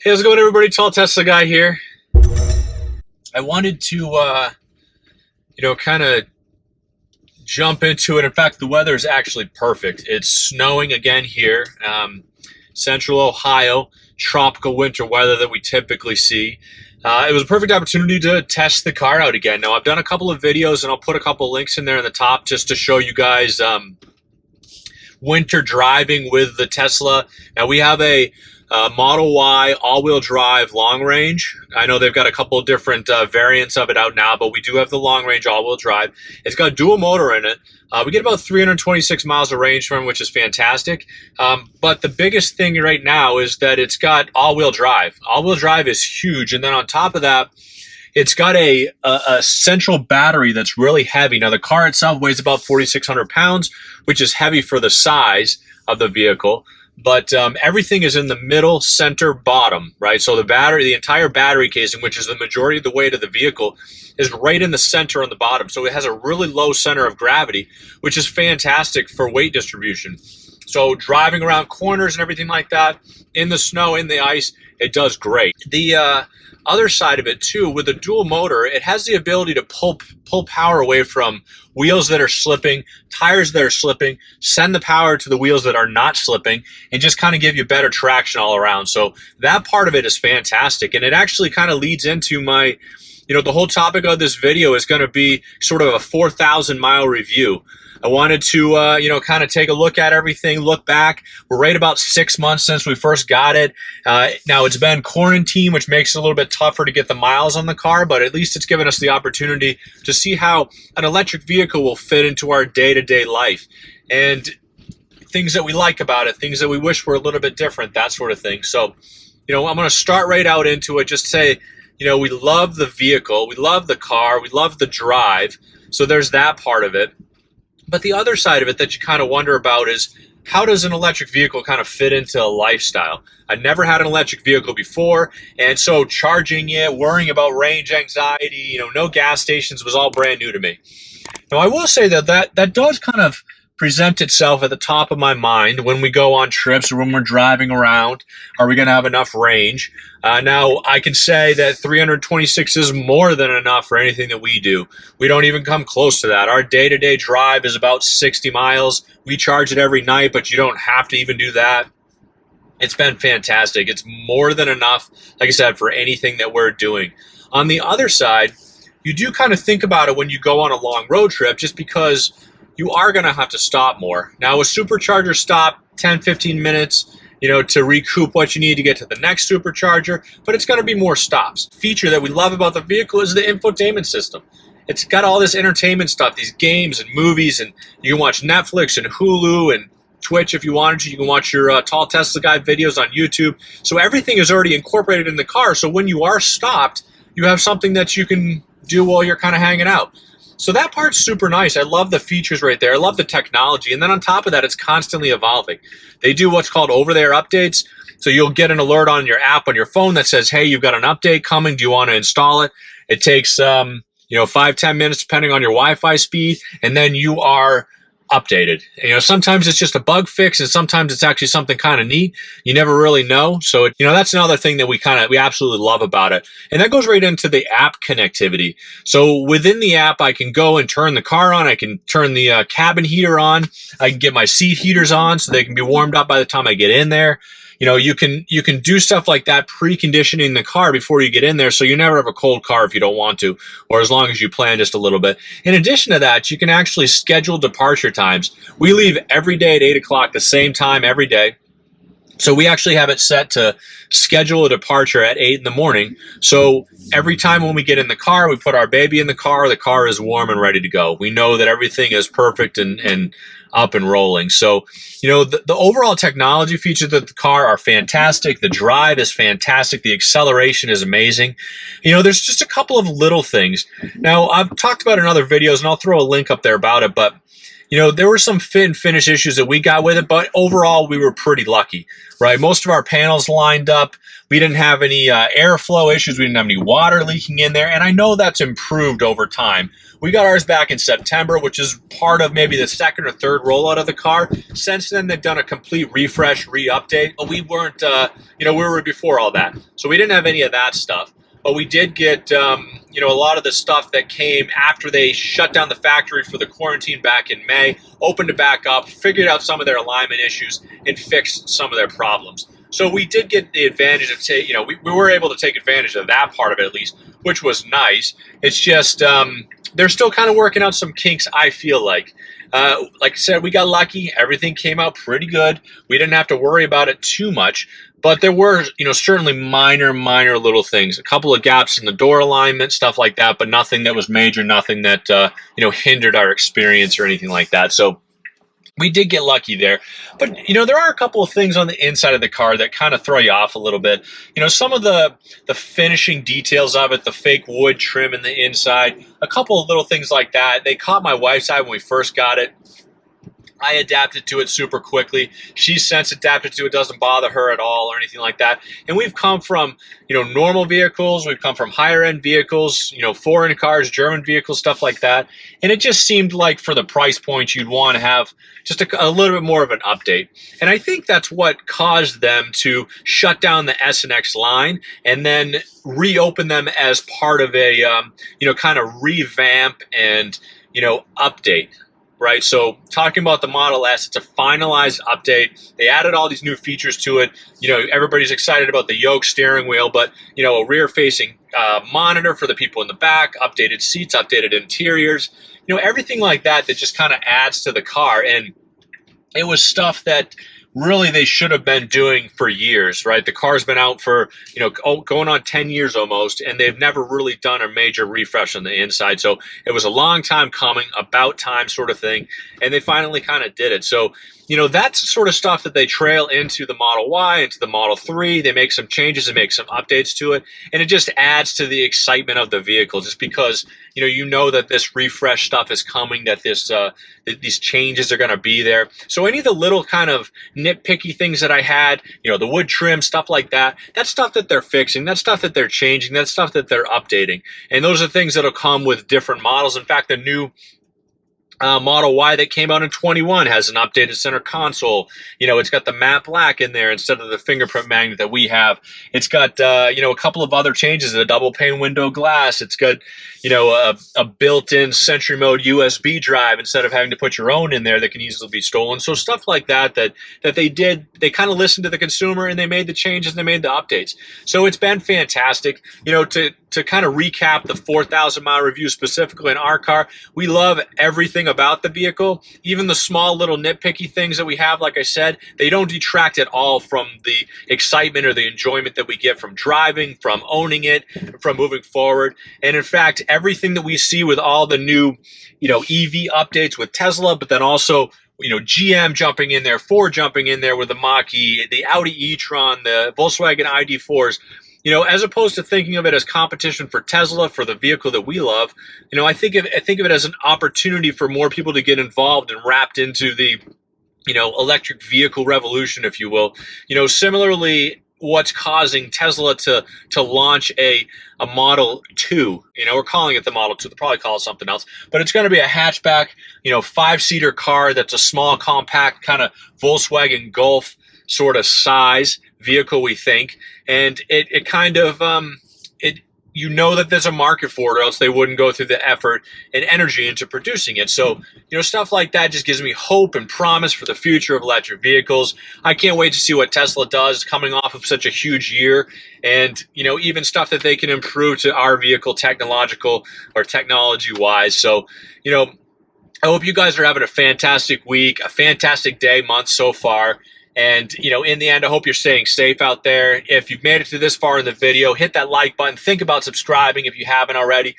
Hey, how's it going, everybody? Tall Tesla guy here. I wanted to, kind of jump into it. In fact, the weather is actually perfect. It's snowing again here, central Ohio, tropical winter weather that we typically see. It was a perfect opportunity to test the car out again. Now, I've done a couple of videos, and I'll put a couple links in there in the top just to show you guys winter driving with the Tesla. Now, we have a Model Y all-wheel drive long range. I know they've got a couple of different variants of it out now, but we do have the long range all-wheel drive. It's got a dual motor in it. We get about 326 miles of range from it, which is fantastic. But the biggest thing right now is that it's got all-wheel drive. All-wheel drive is huge, and then on top of that, it's got a central battery that's really heavy. Now, the car itself weighs about 4,600 pounds, which is heavy for the size of the vehicle. But everything is in the middle, center, bottom, right? So the entire battery casing, which is the majority of the weight of the vehicle, is right in the center on the bottom. So it has a really low center of gravity, which is fantastic for weight distribution. So driving around corners and everything like that, in the snow, in the ice, it does great. The other side of it too, with the dual motor, it has the ability to pull power away from wheels that are slipping, tires that are slipping, send the power to the wheels that are not slipping, and just kind of give you better traction all around. So that part of it is fantastic, and it actually kind of leads into my, the whole topic of this video is going to be sort of a 4,000 mile review. I wanted to, kind of take a look at everything, look back. We're right about 6 months since we first got it. Now, it's been quarantine, which makes it a little bit tougher to get the miles on the car, but at least it's given us the opportunity to see how an electric vehicle will fit into our day-to-day life. And things that we like about it, things that we wish were a little bit different, that sort of thing. So, I'm going to start right out into it, just say, we love the vehicle, we love the car, we love the drive. So there's that part of it. But the other side of it that you kind of wonder about is, how does an electric vehicle kind of fit into a lifestyle? I've never had an electric vehicle before, and so charging it, worrying about range anxiety, no gas stations was all brand new to me. Now, I will say that does kind of present itself at the top of my mind when we go on trips or when we're driving around. Are we going to have enough range? Now, I can say that 326 is more than enough for anything that we do. We don't even come close to that. Our day-to-day drive is about 60 miles. We charge it every night, but you don't have to even do that. It's been fantastic. It's more than enough, like I said, for anything that we're doing. On the other side, you do kind of think about it when you go on a long road trip, just because you are going to have to stop more. Now, a supercharger stop, 10, 15 minutes, to recoup what you need to get to the next supercharger, but it's going to be more stops. Feature that we love about the vehicle is the infotainment system. It's got all this entertainment stuff, these games and movies, and you can watch Netflix and Hulu and Twitch if you wanted to. You can watch your Tall Tesla Guy videos on YouTube. So everything is already incorporated in the car, so when you are stopped, you have something that you can do while you're kind of hanging out. So that part's super nice. I love the features right there. I love the technology. And then on top of that, it's constantly evolving. They do what's called over-the-air updates. So you'll get an alert on your app on your phone that says, hey, you've got an update coming. Do you want to install it? It takes, 5-10 minutes depending on your Wi-Fi speed. And then you are updated. Sometimes it's just a bug fix, and sometimes it's actually something kind of neat. You never really know. So, that's another thing that we absolutely love about it. And that goes right into the app connectivity. So within the app, I can go and turn the car on. I can turn the cabin heater on. I can get my seat heaters on so they can be warmed up by the time I get in there. You can do stuff like that, preconditioning the car before you get in there, so you never have a cold car if you don't want to, or as long as you plan just a little bit. In addition to that, you can actually schedule departure times. We leave every day at 8 o'clock, the same time every day. So we actually have it set to schedule a departure at 8 in the morning. So every time when we get in the car, we put our baby in the car is warm and ready to go. We know that everything is perfect and up and rolling. So, the overall technology features of the car are fantastic. The drive is fantastic. The acceleration is amazing. There's just a couple of little things. Now, I've talked about it in other videos, and I'll throw a link up there about it, but you know, there were some fit and finish issues that we got with it, but overall we were pretty lucky, right? Most of our panels lined up. We didn't have any airflow issues. We didn't have any water leaking in there. And I know that's improved over time. We got ours back in September, which is part of maybe the second or third rollout of the car. Since then, they've done a complete refresh, re-update, but we weren't, you know, we were before all that. So we didn't have any of that stuff. But we did get, you know, a lot of the stuff that came after they shut down the factory for the quarantine back in May, opened it back up, figured out some of their alignment issues, and fixed some of their problems. So we did get the advantage of, you know, we were able to take advantage of that part of it at least, which was nice. It's just, they're still kind of working out some kinks, I feel like. Like I said, we got lucky. Everything came out pretty good. We didn't have to worry about it too much. But there were, you know, certainly minor little things. A couple of gaps in the door alignment, stuff like that, but nothing that was major, nothing that, you know, hindered our experience or anything like that. So we did get lucky there. But, you know, there are a couple of things on the inside of the car that kind of throw you off a little bit. You know, some of the finishing details of it, the fake wood trim in the inside, a couple of little things like that. They caught my wife's eye when we first got it. I adapted to it super quickly. She's since adapted to it, doesn't bother her at all or anything like that. And we've come from, you know, normal vehicles. We've come from higher end vehicles, you know, foreign cars, German vehicles, stuff like that. And it just seemed like for the price point, you'd want to have just a little bit more of an update. And I think that's what caused them to shut down the S and X line and then reopen them as part of a, you know, kind of revamp and, you know, update. Right, so talking about the Model S, it's a finalized update. They added all these new features to it. You know, everybody's excited about the yoke steering wheel, but, you know, a rear-facing monitor for the people in the back, updated seats, updated interiors, you know, everything like that that just kind of adds to the car. And it was stuff that really they should have been doing for years, right? The car's been out for, you know, going on 10 years almost, and they've never really done a major refresh on the inside. So it was a long time coming, about time sort of thing, and they finally kind of did it. So, you know, that's the sort of stuff that they trail into the Model Y, into the Model 3. They make some changes and make some updates to it, and it just adds to the excitement of the vehicle just because, you know that this refresh stuff is coming, that this these changes are going to be there. So any of the little kind of nitpicky things that I had, you know, the wood trim, stuff like that, that's stuff that they're fixing, that's stuff that they're changing, that's stuff that they're updating. And those are things that'll come with different models. In fact, the new Model Y that came out in 21 has an updated center console. You know, it's got the matte black in there instead of the fingerprint magnet that we have. It's got, you know, a couple of other changes, a double pane window glass. It's got, you know, a built-in Sentry Mode USB drive instead of having to put your own in there that can easily be stolen. So stuff like that they did, they kind of listened to the consumer and they made the changes and they made the updates. So it's been fantastic. You know, to kind of recap the 4,000 mile review specifically in our car, we love everything about the vehicle. Even the small little nitpicky things that we have, like I said, they don't detract at all from the excitement or the enjoyment that we get from driving, from owning it, from moving forward. And in fact, everything that we see with all the new, you know, EV updates with Tesla, but then also, you know, GM jumping in there, Ford jumping in there with the Mach-E, the Audi e-tron, the Volkswagen ID4s, you know, as opposed to thinking of it as competition for Tesla, for the vehicle that we love, you know, I think of it as an opportunity for more people to get involved and wrapped into the, you know, electric vehicle revolution, if you will. You know, similarly, what's causing Tesla to launch a Model 2, you know, we're calling it the Model 2, they'll probably call it something else, but it's going to be a hatchback, you know, 5-seater car that's a small, compact, kind of Volkswagen Golf sort of size vehicle, we think. And it kind of, you know that there's a market for it, or else they wouldn't go through the effort and energy into producing it. So, you know, stuff like that just gives me hope and promise for the future of electric vehicles. I can't wait to see what Tesla does coming off of such a huge year, and, you know, even stuff that they can improve to our vehicle technological or technology-wise. So, you know, I hope you guys are having a fantastic week, a fantastic day, month so far. And, you know, in the end, I hope you're staying safe out there. If you've made it to this far in the video, hit that like button. Think about subscribing if you haven't already.